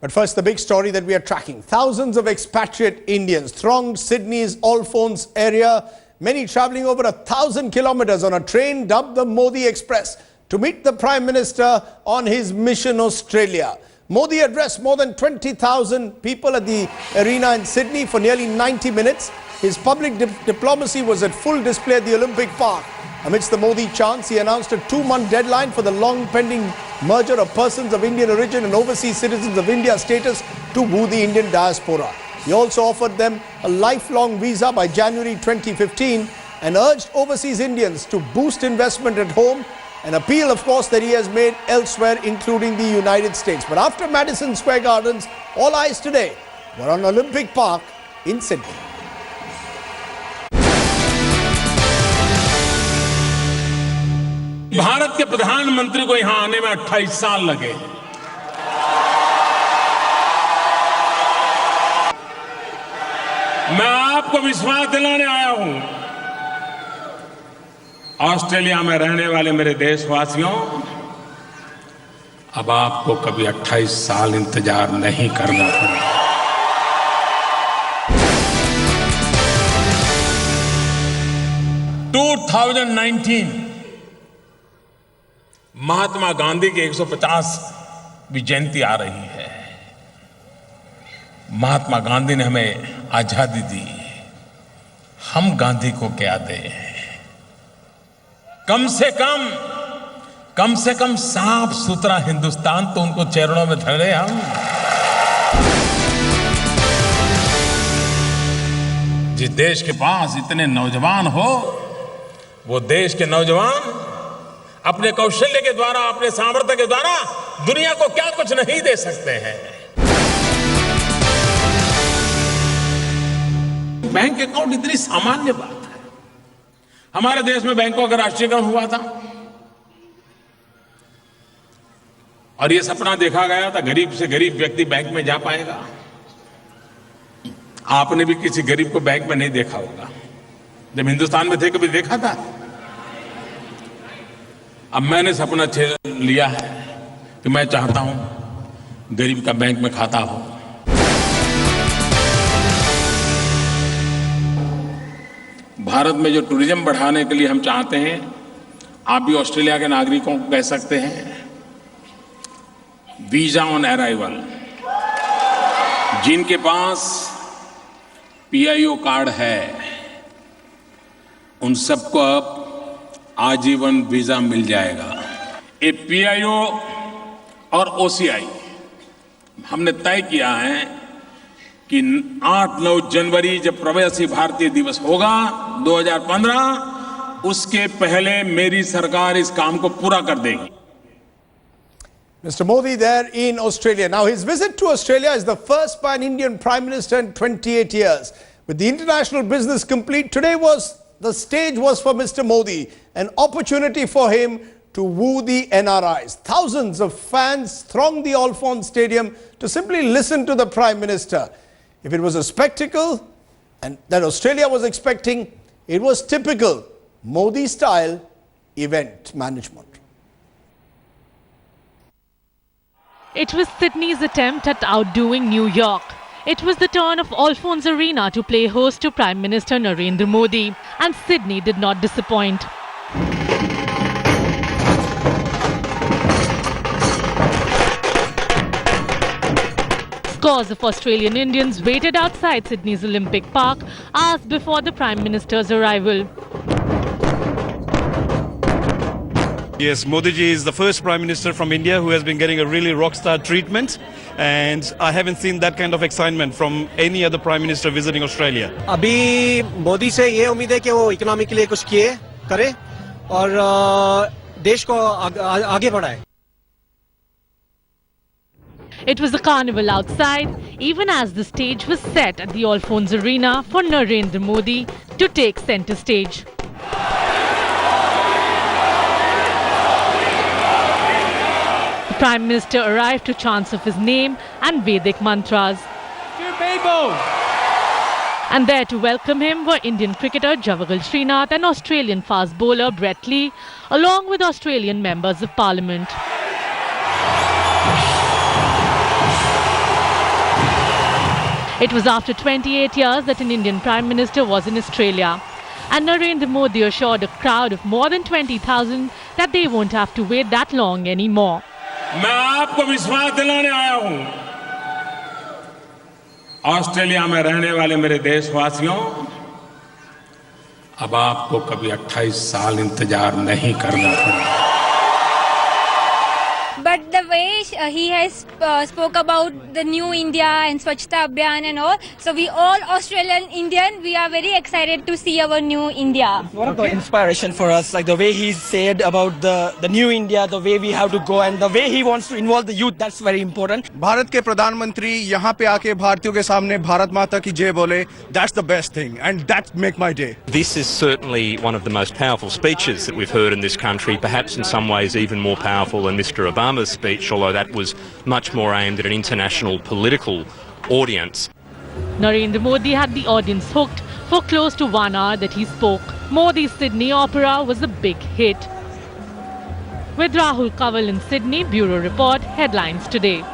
But first, the big story that we are tracking. Thousands of expatriate Indians thronged Sydney's Allphones area, many travelling over 1,000 kilometres on a train dubbed the Modi Express to meet the Prime Minister on his mission Australia. Modi addressed more than 20,000 people at the arena in Sydney for nearly 90 minutes. His public diplomacy was at full display at the Olympic Park. Amidst the Modi chants, he announced a 2-month deadline for the long-pending merger of persons of Indian origin and overseas citizens of India status to woo the Indian diaspora. He also offered them a lifelong visa by January 2015 and urged overseas Indians to boost investment at home, an appeal, of course, that he has made elsewhere, including the United States. But after Madison Square Gardens, all eyes today were on Olympic Park in Sydney. Bharat के प्रधानमंत्री को यहां आने में 28 साल लगे। मैं आपको विश्वास दिलाने आया हूं, ऑस्ट्रेलिया में रहने वाले मेरे देशवासियों, अब आपको कभी 28 साल इंतजार नहीं करना पड़ेगा। 2019 महात्मा गांधी की 150वीं जयंती आ रही है। महात्मा गांधी ने हमें आजादी दी, हम गांधी को क्या दें? कम से कम साफ सुथरा हिंदुस्तान तो उनको चरणों में धरे हम। जिस देश के पास इतने नौजवान हो, वो देश के नौजवान अपने कौशल्य के द्वारा, अपने सामर्थ्य के द्वारा दुनिया को क्या कुछ नहीं दे सकते हैं। बैंक अकाउंट इतनी सामान्य बात है। हमारे देश में बैंकों का राष्ट्रीयकरण हुआ था और यह सपना देखा गया था गरीब से गरीब व्यक्ति बैंक में जा पाएगा। आपने भी किसी गरीब को बैंक में नहीं देखा होगा। जब हिंदुस्तान में थे कभी देखा था? अब मैंने सपना लिया है कि मैं चाहता हूं गरीब का बैंक में खाता हो। भारत में जो टूरिज्म बढ़ाने के लिए हम चाहते हैं, आप भी ऑस्ट्रेलिया के नागरिकों को कह सकते हैं, वीजा ऑन अराइवल। जिनके पास पीआईओ कार्ड है, उन सबको अब आजीवन वीजा मिल जाएगा। ये पीआईओ और ओसीआई हमने तय किया है कि 8-9 जनवरी जब प्रवासी भारतीय दिवस होगा 2015, उसके पहले मेरी सरकार इस काम को पूरा कर देगी। Mr. Modi there in Australia. Now, his visit to Australia is the first by an Indian Prime Minister in 28 years. With the international business complete, the stage was for Mr. Modi, an opportunity for him to woo the NRIs. Thousands of fans thronged the Allphones Stadium to simply listen to the Prime Minister. If it was a spectacle and that Australia was expecting, it was typical Modi-style event management. It was Sydney's attempt at outdoing New York. It was the turn of Allphones Arena to play host to Prime Minister Narendra Modi, and Sydney did not disappoint. Scores of Australian Indians waited outside Sydney's Olympic Park hours before the Prime Minister's arrival. Yes, Modi ji is the first Prime Minister from India who has been getting a really rockstar treatment, and I haven't seen that kind of excitement from any other Prime Minister visiting Australia. अभी मोदी से ये उम्मीद है कि वो economy के लिए कुछ करे और देश को आगे बढ़ाए. It was a carnival outside, even as the stage was set at the Allphones Arena for Narendra Modi to take centre stage. The Prime Minister arrived to chants of his name and Vedic mantras. And there to welcome him were Indian cricketer Javagal Srinath and Australian fast bowler Brett Lee, along with Australian members of Parliament. It was after 28 years that an Indian Prime Minister was in Australia. And Narendra Modi assured a crowd of more than 20,000 that they won't have to wait that long anymore. मैं आपको विश्वास दिलाने आया हूं, Australia में रहने वाले मेरे देशवासियों, अब आपको कभी 28 साल इंतजार नहीं करना पड़ेगा. But the way he has spoke about the new India and Swachhta Abhiyan and all, so we all Australian Indian, we are very excited to see our new India. One of the inspiration for us, like the way he said about the new India, the way we have to go and the way he wants to involve the youth, that's very important. Bharat के प्रधानमंत्री यहाँ पे आके भारतीयों के सामने भारत माता की जय बोले, that's the best thing and that make my day. This is certainly one of the most powerful speeches that we've heard in this country, perhaps in some ways even more powerful than Mr. Obama's speech, although that was much more aimed at an international political audience. Narendra Modi had the audience hooked for close to 1 hour that he spoke. Modi's Sydney opera was a big hit. With Rahul Kanwal in Sydney, Bureau Report, Headlines Today.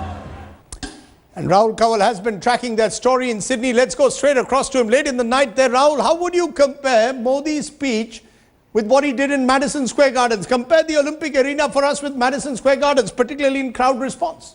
And Rahul Kanwal has been tracking that story in Sydney. Let's go straight across to him late in the night there. Rahul, how would you compare Modi's speech with what he did in Madison Square Gardens? Compare the Olympic Arena for us with Madison Square Gardens, particularly in crowd response.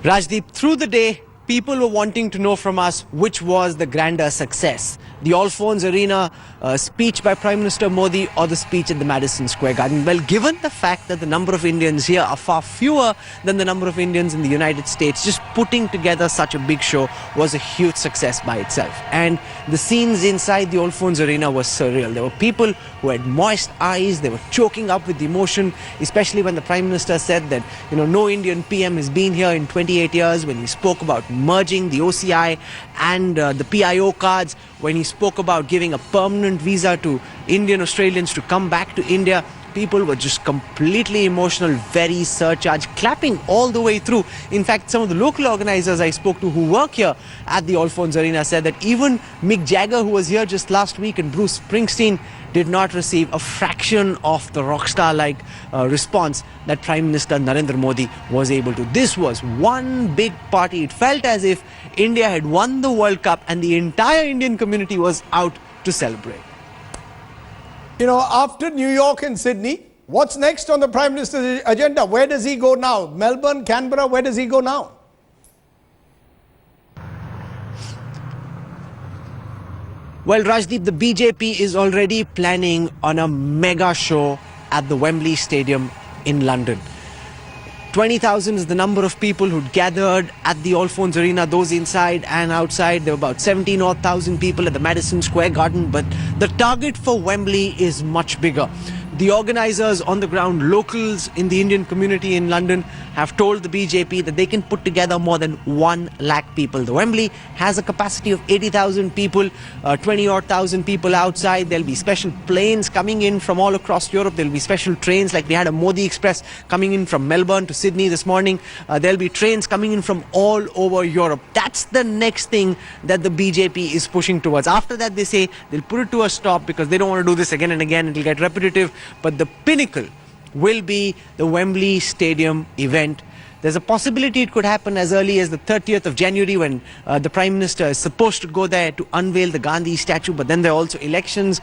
Rajdeep, through the day, people were wanting to know from us which was the grander success. The Allphones Arena speech by Prime Minister Modi or the speech at the Madison Square Garden. Well, given the fact that the number of Indians here are far fewer than the number of Indians in the United States, just putting together such a big show was a huge success by itself. And the scenes inside the Allphones Arena were surreal. There were people who had moist eyes, they were choking up with emotion, especially when the Prime Minister said that, no Indian PM has been here in 28 years, when he spoke about merging the OCI and the PIO cards, when he spoke about giving a permanent visa to Indian Australians to come back to India. People were just completely emotional, very surcharged, clapping all the way through. In fact, some of the local organizers I spoke to who work here at the Allphones Arena said that even Mick Jagger, who was here just last week, and Bruce Springsteen did not receive a fraction of the rock star-like response that Prime Minister Narendra Modi was able to. This was one big party. It felt as if India had won the World Cup and the entire Indian community was out to celebrate. After New York and Sydney, what's next on the Prime Minister's agenda? Where does he go now? Melbourne, Canberra, where does he go now? Well, Rajdeep, the BJP is already planning on a mega show at the Wembley Stadium in London. 20,000 is the number of people who'd gathered at the Allphones Arena, those inside and outside. There were about 17,000 people at the Madison Square Garden, but the target for Wembley is much bigger. The organizers on the ground, locals in the Indian community in London, have told the BJP that they can put together more than 1 lakh people. The Wembley has a capacity of 80,000 people, 20,000 people outside. There'll be special planes coming in from all across Europe. There'll be special trains, like we had a Modi Express coming in from Melbourne to Sydney this morning. There'll be trains coming in from all over Europe. That's the next thing that the BJP is pushing towards. After that, they say they'll put it to a stop because they don't want to do this again and again. It'll get repetitive. But the pinnacle will be the Wembley Stadium event. There's a possibility it could happen as early as the 30th of January when the Prime Minister is supposed to go there to unveil the Gandhi statue. But then there are also elections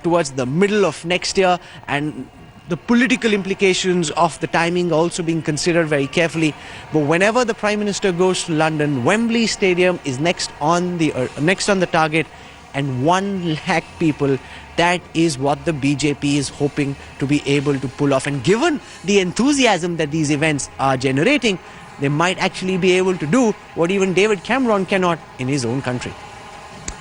towards the middle of next year, and the political implications of the timing are also being considered very carefully. But whenever the Prime Minister goes to London, Wembley Stadium is next on the target, and 1 lakh people. That is what the BJP is hoping to be able to pull off. And given the enthusiasm that these events are generating, they might actually be able to do what even David Cameron cannot in his own country.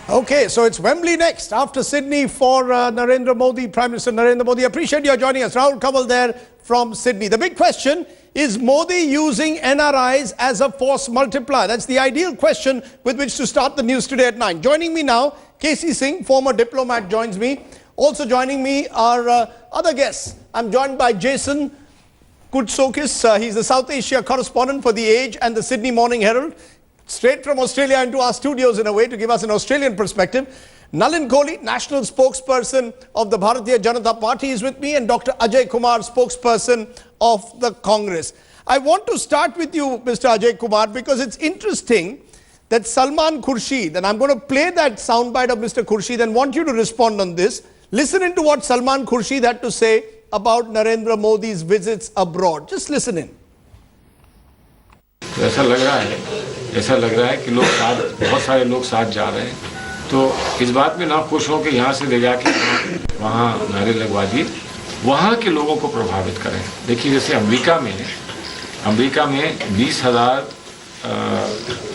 Okay, so it's Wembley next after Sydney for Narendra Modi, Prime Minister Narendra Modi. Appreciate you joining us. Rahul Kanwal there from Sydney. The big question is Modi using NRIs as a force multiplier? That's the ideal question with which to start the news today at 9. Joining me now, K.C. Singh, former diplomat, joins me. Also joining me are other guests. I'm joined by Jason Koutsokis. He's the South Asia correspondent for The Age and the Sydney Morning Herald. Straight from Australia into our studios in a way to give us an Australian perspective. Nalin Kohli, national spokesperson of the Bharatiya Janata Party, is with me, and Dr. Ajay Kumar, spokesperson of the Congress. I want to start with you, Mr. Ajay Kumar, because it's interesting that Salman Khurshid, and I'm going to play that soundbite of Mr. Khurshid and want you to respond on this. Listen into what Salman Khurshid had to say about Narendra Modi's visits abroad. Just listen in. ऐसा लग रहा है कि लोग साथ, बहुत सारे लोग साथ जा रहे हैं, तो इस बात में ना खुश हो कि यहाँ से ले जाके वहाँ नारे लगवा दिए, वहाँ के लोगों को प्रभावित करें. देखिए जैसे अमेरिका में 20,000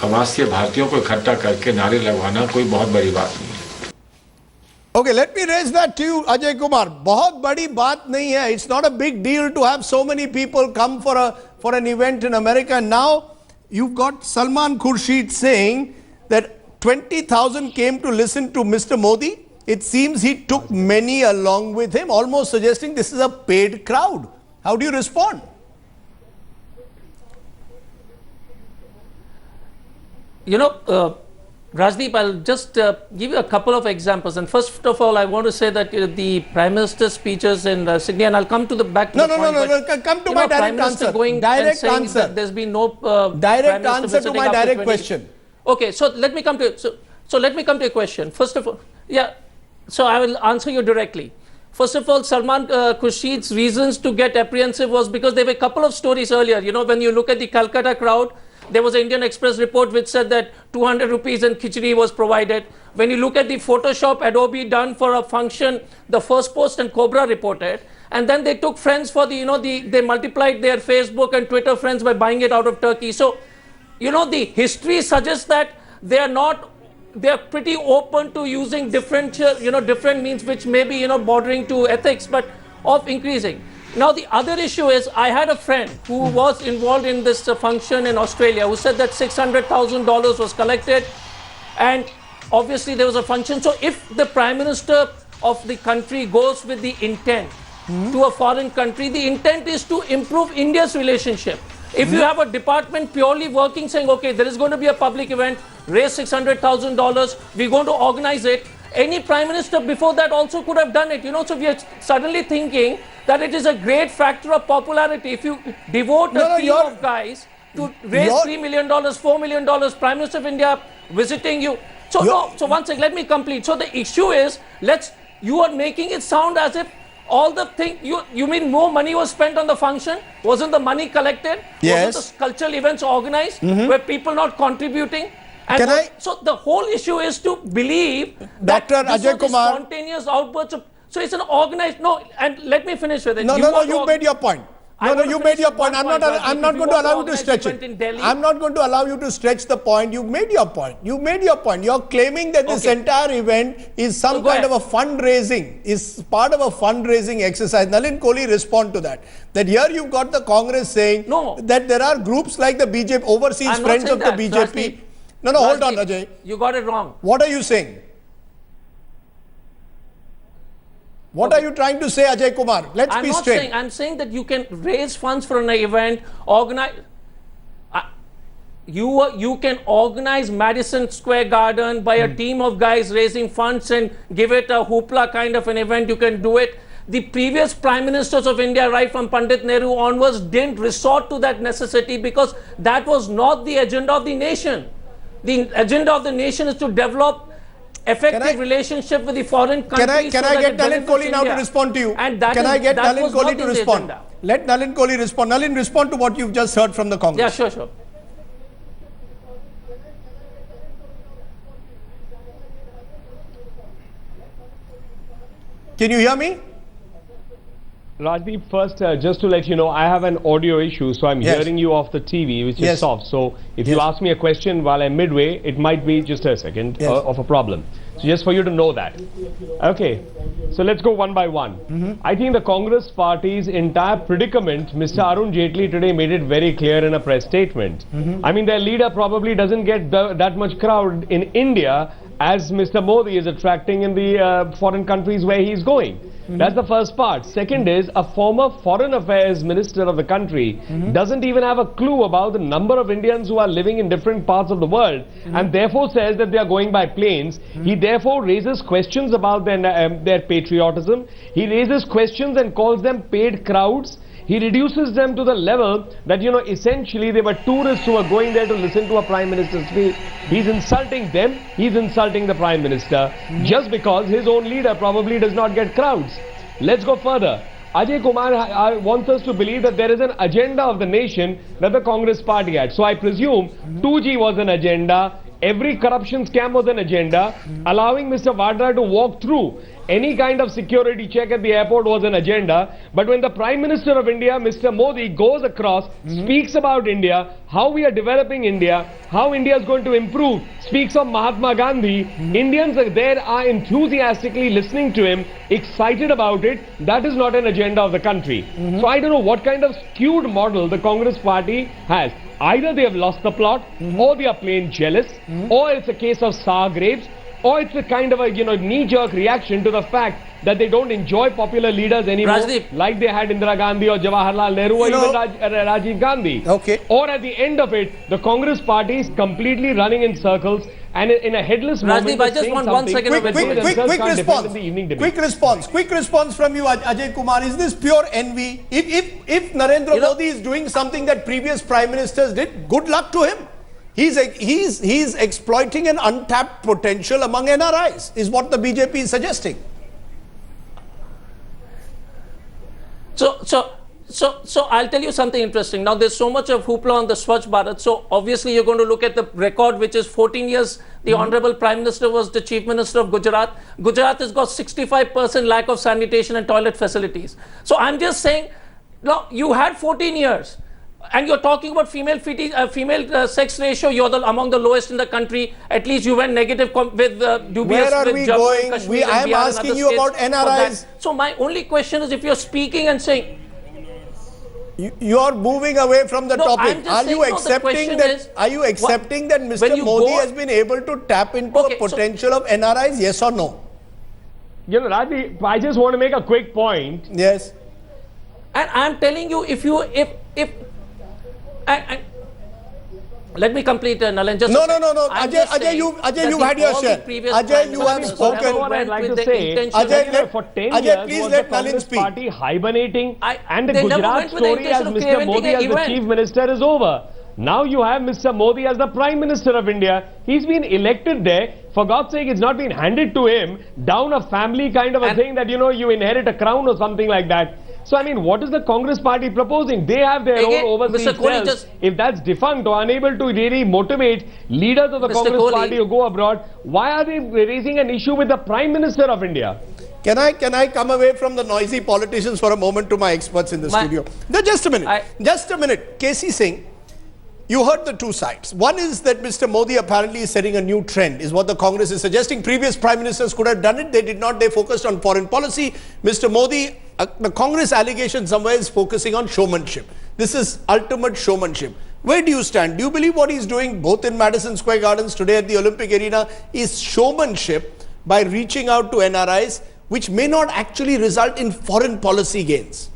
अवासीय भारतीयों को इकट्ठा करके नारे लगवाना कोई बहुत बड़ी बात नहीं है. Okay, let me raise that to you, Ajay Kumar. बहुत बड़ी बात नहीं है. It's not a big deal to have so many people come for an event in America. And now you've got Salman Khurshid saying that 20,000 came to listen to Mr. Modi. It seems he took many along with him, almost suggesting this is a paid crowd. How do you respond? You know, Rajdeep, I'll just give you a couple of examples. And first of all, I want to say that the Prime Minister's speeches in Sydney, and I'll come to the back to the point. No. Come to my direct answer. Direct answer. That there's been no direct answer to my direct question. Okay, so let me come to so let me come to your question. First of all, yeah. So I will answer you directly. First of all, Salman Khurshid's reasons to get apprehensive was because there were a couple of stories earlier. You know, when you look at the Calcutta crowd, there was an Indian Express report which said that 200 rupees and khichdi was provided. When you look at the Photoshop Adobe done for a function, the First Post and Cobra reported. And then they took friends for they multiplied their Facebook and Twitter friends by buying it out of Turkey. So, you know, the history suggests that they are pretty open to using different means which may be, bordering to ethics, but of increasing. Now, the other issue is, I had a friend who was involved in this function in Australia who said that $600,000 was collected, and obviously there was a function. So if the Prime Minister of the country goes with the intent to a foreign country, the intent is to improve India's relationship. If you have a department purely working saying, okay, there is going to be a public event, raise $600,000, we're going to organize it, any Prime Minister before that also could have done it, So we are suddenly thinking that it is a great factor of popularity. If you devote a team of guys to raise $3 million, $4 million, Prime Minister of India visiting you. So one second, let me complete. So the issue is, you are making it sound as if all the thing, you mean more money was spent on the function? Wasn't the money collected? Yes. Wasn't the cultural events organized? Were people not contributing? And so the whole issue is to believe that Dr. Ajay Kumar, spontaneous outbursts of, so it's an organized, and let me finish with it. You made your point. You made your point. I'm not going to allow you to stretch it. I'm not going to allow you to stretch the point. You made your point. You're claiming that this entire event is some kind of a fundraising, is part of a fundraising exercise. Nalin Kohli respond to that. That here you've got the Congress saying that there are groups like the BJP, overseas friends of the BJP. No, hold on, Ajay. You got it wrong. What are you saying? What are you trying to say, Ajay Kumar? Let's be straight. I'm saying that you can raise funds for an event, organize. You can organize Madison Square Garden by a team of guys raising funds and give it a hoopla kind of an event. You can do it. The previous Prime Ministers of India, right from Pandit Nehru onwards, didn't resort to that necessity because that was not the agenda of the nation. The agenda of the nation is to develop effective relationship with the foreign countries. Can I get Nalin Kohli now to respond to you? And that can I get Nalin Kohli to respond? Let Nalin Kohli respond. Nalin, respond to what you've just heard from the Congress. Yeah, sure. Can you hear me? Rajdeep, first, just to let you know, I have an audio issue, so I'm hearing you off the TV, which is soft. So if you ask me a question while I'm midway, it might be just a second of a problem. So just for you to know that. Okay, so let's go one by one. I think the Congress party's entire predicament, Mr. Arun Jaitley today made it very clear in a press statement. I mean, their leader probably doesn't get that much crowd in India as Mr. Modi is attracting in the foreign countries where he's going. That's the first part. Second is, a former foreign affairs minister of the country doesn't even have a clue about the number of Indians who are living in different parts of the world and therefore says that they are going by planes. He therefore raises questions about their patriotism. He raises questions and calls them paid crowds. he reduces them to the level that, you know, essentially they were tourists who were going there to listen to a Prime Minister's speech. He's insulting them, he's insulting the Prime Minister, just because his own leader probably does not get crowds. Let's go further. Ajay Kumar wants us to believe that there is an agenda of the nation that the Congress party had. So I presume 2G was an agenda, every corruption scam was an agenda, allowing Mr. Vadra to walk through any kind of security check at the airport was an agenda. But when the Prime Minister of India, Mr. Modi, goes across, speaks about India, how we are developing India, how India is going to improve, speaks of Mahatma Gandhi, Indians there are enthusiastically listening to him, excited about it. That is not an agenda of the country. So I don't know what kind of skewed model the Congress party has. Either they have lost the plot, or they are plain jealous, or it's a case of sour grapes, or it's a kind of a, you know, knee-jerk reaction to the fact that they don't enjoy popular leaders anymore, like they had Indira Gandhi or Jawaharlal Nehru or even Rajiv Gandhi. Okay. Or at the end of it, the Congress party is completely running in circles and in a headless moment. I just want 1 second of Quick response from you, Ajay Kumar. Is this pure envy? If Narendra Modi is doing something that previous prime ministers did, good luck to him. He's exploiting an untapped potential among NRIs, is what the BJP is suggesting. So I'll tell you something interesting. Now there's so much of hoopla on the Swachh Bharat. So obviously you're going to look at the record, which is 14 years. The Honorable Prime Minister was the Chief Minister of Gujarat. Gujarat has got 65% lack of sanitation and toilet facilities. So I'm just saying, no, you had 14 years. And you're talking about female sex ratio, you're among the lowest in the country. At least you went negative with dubious. Where are we going? I am asking you about NRIs. So my only question is, if you're speaking and saying, you are moving away from the topic. Are you accepting that Mr. Modi has been able to tap into a potential of NRIs? Yes or no? You know, Raji, I just want to make a quick point. Yes. And I'm telling you, let me complete, Nalan. Just no. Ajay, you've had your share. Ajay, you have spoken. What I'd like to say, Ajay, for 10 years please was let the Congress Nalin speak. party hibernating, and the Gujarat story as Mr. Modi as the Chief Minister is over. Now you have Mr. Modi as the Prime Minister of India. He's been elected there. For God's sake, it's not been handed to him down a family kind of a thing that, you know, you inherit a crown or something like that. So, I mean, what is the Congress party proposing? They have their own overseas cells. If that's defunct or unable to really motivate leaders of the Congress party to go abroad, why are they raising an issue with the Prime Minister of India? Can I come away from the noisy politicians for a moment to my experts in the studio? No, just a minute. Just a minute. KC Singh, you heard the two sides. One is that Mr. Modi apparently is setting a new trend, is what the Congress is suggesting. Previous prime ministers could have done it. They did not. They focused on foreign policy. Mr. Modi, the Congress allegation somewhere is focusing on showmanship. This is ultimate showmanship. Where do you stand? Do you believe what he's doing both in Madison Square Gardens today at the Olympic Arena is showmanship by reaching out to NRIs, which may not actually result in foreign policy gains?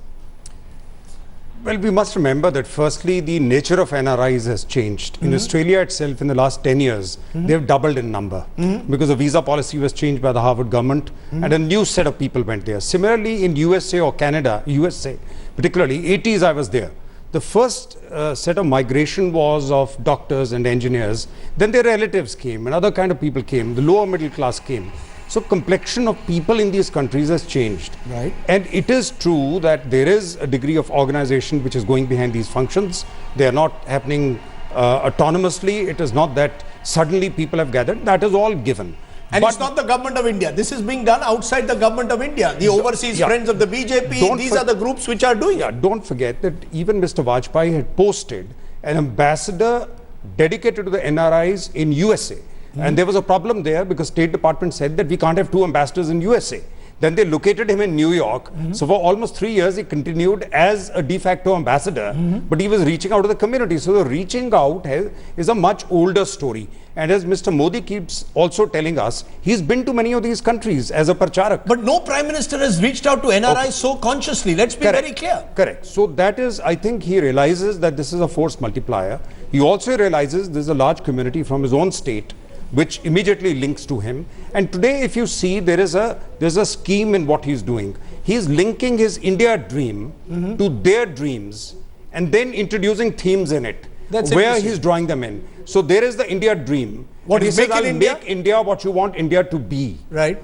Well, we must remember that firstly, the nature of NRIs has changed. In Australia itself, in the last 10 years, they've doubled in number because the visa policy was changed by the Harvard government and a new set of people went there. Similarly, in USA or Canada, USA, particularly 80s I was there. The first set of migration was of doctors and engineers. Then their relatives came and other kind of people came. The lower middle class came. So complexion of people in these countries has changed. Right. And it is true that there is a degree of organization which is going behind these functions. They are not happening autonomously. It is not that suddenly people have gathered. That is all given. And it's not the government of India. This is being done outside the government of India. The overseas friends of the BJP, these are the groups which are doing it. Don't forget that even Mr. Vajpayee had posted an ambassador dedicated to the NRIs in USA. And there was a problem there because State Department said that we can't have two ambassadors in USA. Then they located him in New York. So for almost 3 years, he continued as a de facto ambassador, but he was reaching out to the community. So the reaching out is a much older story. And as Mr. Modi keeps also telling us, he's been to many of these countries as a pracharak. But no Prime Minister has reached out to NRIs so consciously. Let's be very clear. Correct. So that is, I think he realizes that this is a force multiplier. He also realizes there's a large community from his own state which immediately links to him. And today, if you see, there's a scheme in what he's doing. He's linking his India dream to their dreams and then introducing themes in it. That's where he's drawing them in. So there is the India dream. What he is says, make in India? Make India what you want India to be. Right.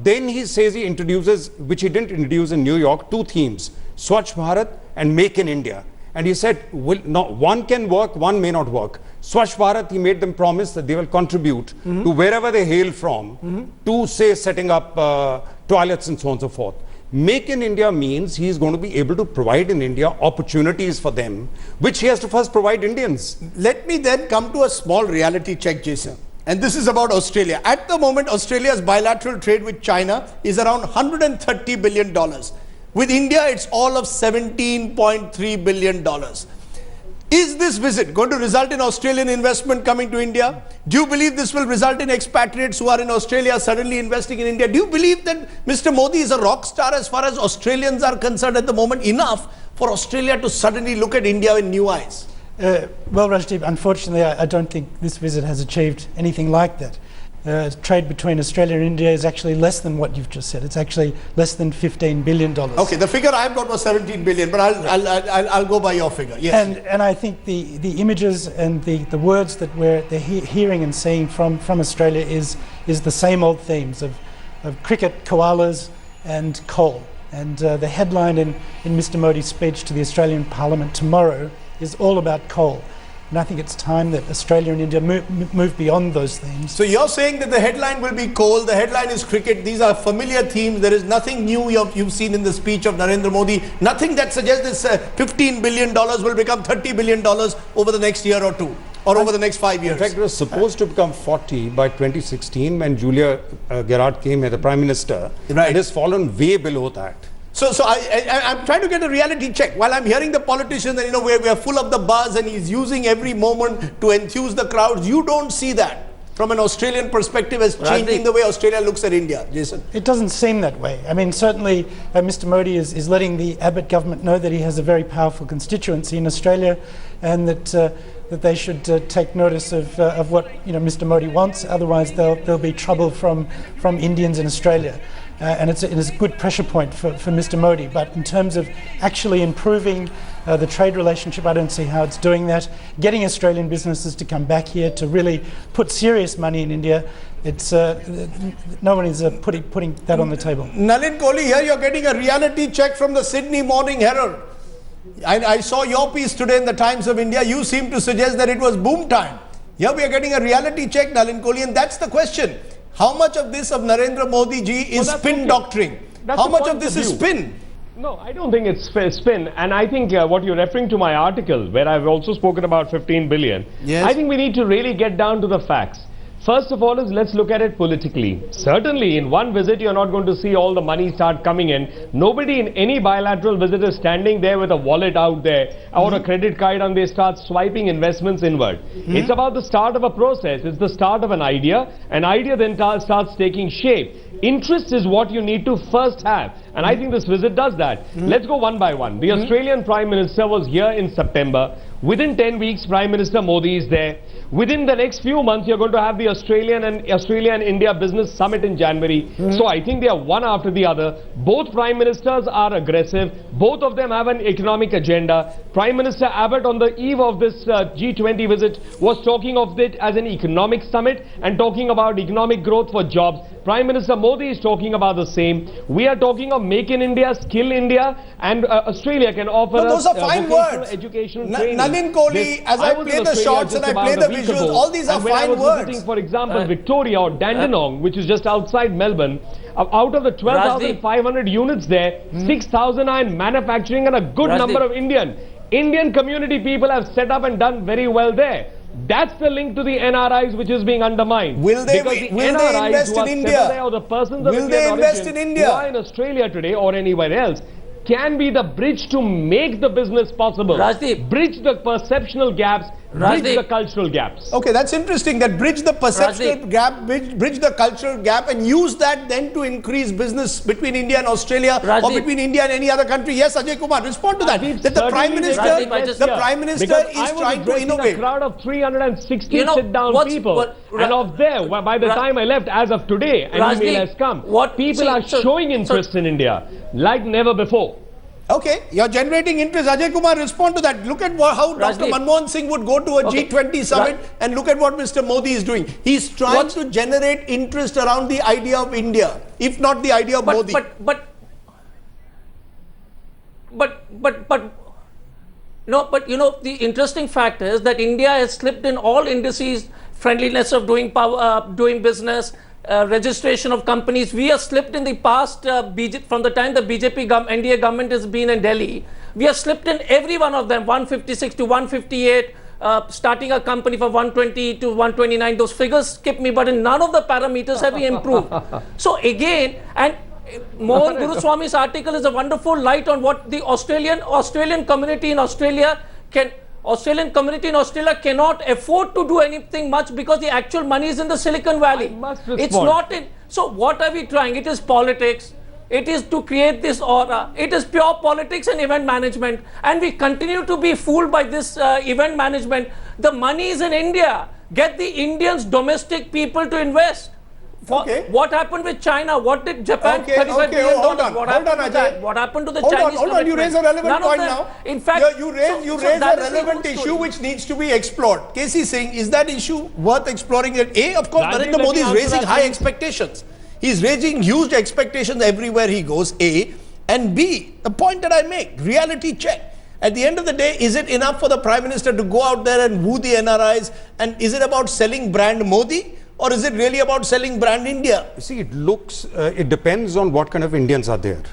Then he says he introduces, which he didn't introduce in New York, two themes, Swachh Bharat and Make in India. And he said, one can work, one may not work. Swachh Bharat, he made them promise that they will contribute to wherever they hail from to, say, setting up toilets and so on and so forth. Make in India means he is going to be able to provide in India opportunities for them, which he has to first provide Indians. Let me then come to a small reality check, Jason. And this is about Australia. At the moment, Australia's bilateral trade with China is around $130 billion. With India, it's all of $17.3 billion. Is this visit going to result in Australian investment coming to India? Do you believe this will result in expatriates who are in Australia suddenly investing in India? Do you believe that Mr. Modi is a rock star as far as Australians are concerned at the moment, enough for Australia to suddenly look at India with new eyes? Well, Rajdeep, unfortunately, I don't think this visit has achieved anything like that. Trade between Australia and India is actually less than what you've just said. It's actually less than $15 billion. Okay, the figure I've got was 17 billion, but I'll go by your figure. Yes. And I think the images and the words that they're hearing and seeing from Australia is the same old themes of cricket, koalas and coal. And the headline in Mr. Modi's speech to the Australian Parliament tomorrow is all about coal. And I think it's time that Australia and India move beyond those themes. So you're saying that the headline will be coal, the headline is cricket. These are familiar themes. There is nothing new you've seen in the speech of Narendra Modi. Nothing that suggests this $15 billion will become $30 billion over the next year or two, or over the next 5 years. In fact, it was supposed to become 40 by 2016 when Julia Gillard came as the Prime Minister. Right. It has fallen way below that. So I'm trying to get a reality check. While I'm hearing the politicians that, we are full of the buzz and he's using every moment to enthuse the crowds, you don't see that from an Australian perspective as changing the way Australia looks at India. Jason? It doesn't seem that way. I mean, certainly Mr. Modi is letting the Abbott government know that he has a very powerful constituency in Australia and that they should take notice of what Mr. Modi wants. Otherwise, there'll be trouble from Indians in Australia. And it's a good pressure point for Mr. Modi. But in terms of actually improving the trade relationship, I don't see how it's doing that. Getting Australian businesses to come back here to really put serious money in India, it's no one is putting that on the table. Nalin Kohli, here you're getting a reality check from the Sydney Morning Herald. I saw your piece today in the Times of India. You seem to suggest that it was boom time. Here we are getting a reality check, Nalin Kohli, and that's the question. How much of this of Narendra Modi ji is spin doctrine? How much of this is spin? No, I don't think it's spin. And I think what you're referring to my article, where I've also spoken about 15 billion, yes. I think we need to really get down to the facts. First of all let's look at it politically. Certainly in one visit you're not going to see all the money start coming in. Nobody in any bilateral visit is standing there with a wallet out there or a credit card and they start swiping investments inward. It's about the start of a process. It's the start of an idea. An idea then starts taking shape. Interest is what you need to first have. And I think this visit does that. Let's go one by one. The Australian Prime Minister was here in September. Within 10 weeks, Prime Minister Modi is there. Within the next few months, you're going to have the Australia and India Business Summit in January. So I think they are one after the other. Both Prime Ministers are aggressive. Both of them have an economic agenda. Prime Minister Abbott on the eve of this G20 visit was talking of it as an economic summit and talking about economic growth for jobs. Prime Minister Modi is talking about the same. We are talking of Make in India, Skill India, and Australia can offer us those are fine words. Educational training. Nalin Kohli, as I play the shots and I play the visuals, all these are fine words. Visiting, for example, Victoria or Dandenong, which is just outside Melbourne, out of the 12,500 units there, 6,000 are in manufacturing and a good number of Indian community people have set up and done very well there. That's the link to the NRIs which is being undermined. Will they invest in India? There, or the persons will they invest in India? Who are in Australia today or anywhere else can be the bridge to make the business possible. Rajdeep. Bridge the perceptional gaps bridge the cultural gaps. Okay, that's interesting. That bridge the perceptual gap, bridge the cultural gap, and use that then to increase business between India and Australia, or between India and any other country. Yes, Ajay Kumar, respond to that. That the Prime Minister is trying to innovate. A crowd of 360 sit-down people, and of there, by the time I left, as of today, an email has come. People are showing interest in India like never before. Okay, you're generating interest. Ajay Kumar, respond to that. Look at how Dr. Manmohan Singh would go to a G20 summit, and look at what Mr. Modi is doing. He's trying to generate interest around the idea of India, if not the idea of Modi. The interesting fact is that India has slipped in all indices: friendliness of doing business, registration of companies. We have slipped in the past, from the time the NDA government has been in Delhi. We have slipped in every one of them, 156 to 158, starting a company for 120 to 129. Those figures skip me, but in none of the parameters have we improved. So again, and Mohan Guruswami's article is a wonderful light on what the Australian community in Australia cannot afford to do anything much, because the actual money is in the Silicon Valley. It's not in. So what are we trying? It is politics. It is to create this aura. It is pure politics and event management. And we continue to be fooled by this event management. The money is in India. Get the Indians, domestic people to invest. What happened with China? What did Japan? $35 billion. Hold on, Ajay. What happened to the Chinese? Hold on, you raise a relevant point now. In fact, you raise a relevant issue which needs to be explored. KC Singh, is that issue worth exploring? Of course, Narendra Modi is raising high expectations. He's raising huge expectations everywhere he goes, A. And B, the point that I make, reality check. At the end of the day, is it enough for the Prime Minister to go out there and woo the NRIs? And is it about selling brand Modi? Or is it really about selling brand India? You see, it depends on what kind of Indians are there.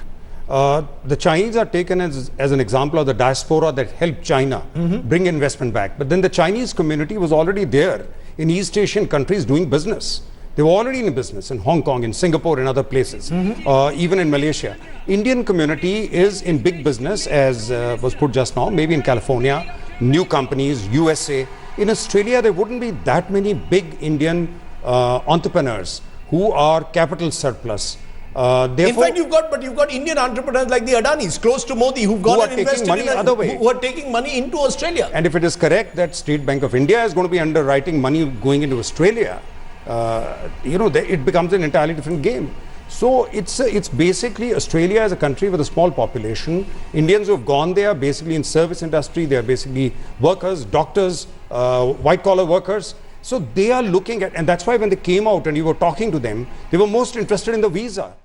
The Chinese are taken as an example of the diaspora that helped China bring investment back. But then the Chinese community was already there in East Asian countries doing business. They were already in business in Hong Kong, in Singapore, in other places, even in Malaysia. Indian community is in big business, as was put just now, maybe in California, new companies, USA. In Australia, there wouldn't be that many big Indian entrepreneurs who are capital surplus. In fact, you've got Indian entrepreneurs like the Adanis, close to Modi, who've gone and invested who are taking money into Australia. And if it is correct that State Bank of India is going to be underwriting money going into Australia, it becomes an entirely different game. So it's basically Australia as a country with a small population. Indians who have gone there basically in service industry, they are basically workers, doctors, white collar workers. So they are looking at, and that's why when they came out and you were talking to them, they were most interested in the visa.